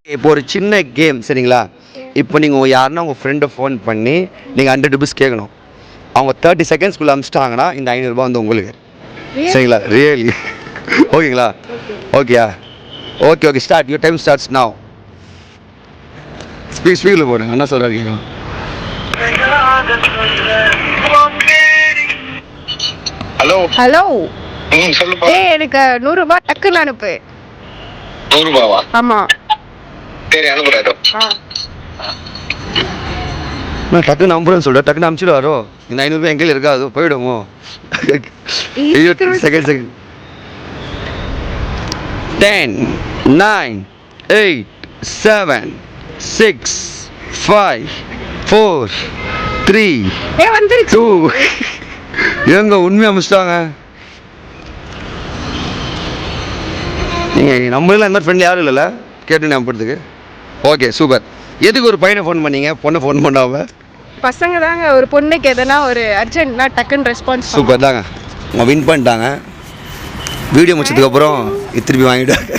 இப்போ ஒரு சின்ன கேம் சரிங்களா? இப்போ நீங்கள் யாருன்னா உங்கள் ஃப்ரெண்டை ஃபோன் பண்ணி நீங்கள் 100 ருபீஸ் கேட்கணும். அவங்க 30 செகண்ட்ஸ்குள்ளே அனுப்பிச்சிட்டாங்கன்னா இந்த 500 ரூபாய் வந்து உங்களுக்கு. சரிங்களா? ரியலி ஓகேங்களா? ஓகேயா? Okay start. Your time starts now. ஸ்பீக்கில் போடுங்க. என்ன சொல்கிறாங்க? Hello hello. சொல்லுப்பா. எனக்கு 100 ரூபாய் டக்குன்னு அனுப்பு. 100 ரூபாவா? ஆமா. சரி அனுப்புறேன். நான் டக்குன்னு நம்புறேன்னு சொல்கிறேன். டக்குன்னு அனுப்பிச்சிடுவாரோ? இந்த 500 ரூபாய் எங்கே இருக்காது போயிடுமோ? 20 செகண்ட் 10 9 8 7 6 5 4 3 வந்துருச்சு. 2 ஏங்க உண்மையாக அனுப்பிச்சிட்டாங்க. நீங்கள் நம்மளாம் இந்த மாதிரி ஃப்ரெண்ட் யாரும் இல்லைல்ல கேட்டு அனுப்புறதுக்கு? Okay super. எதுக்கு ஒரு பையனை ஃபோன் பண்ணீங்க, பொண்ணை ஃபோன் பண்ணாம? பசங்க தாங்க ஒரு பொண்ணுக்கு எதனா ஒரு அர்ஜென்ட்னா டக்குன்னு ரெஸ்பான்ஸ். சூப்பர் தாங்க. அவங்க வின் பண்ணிட்டாங்க. வீடியோ முடிச்சதுக்கப்புறம் திருப்பி வாங்கிவிட்டாங்க.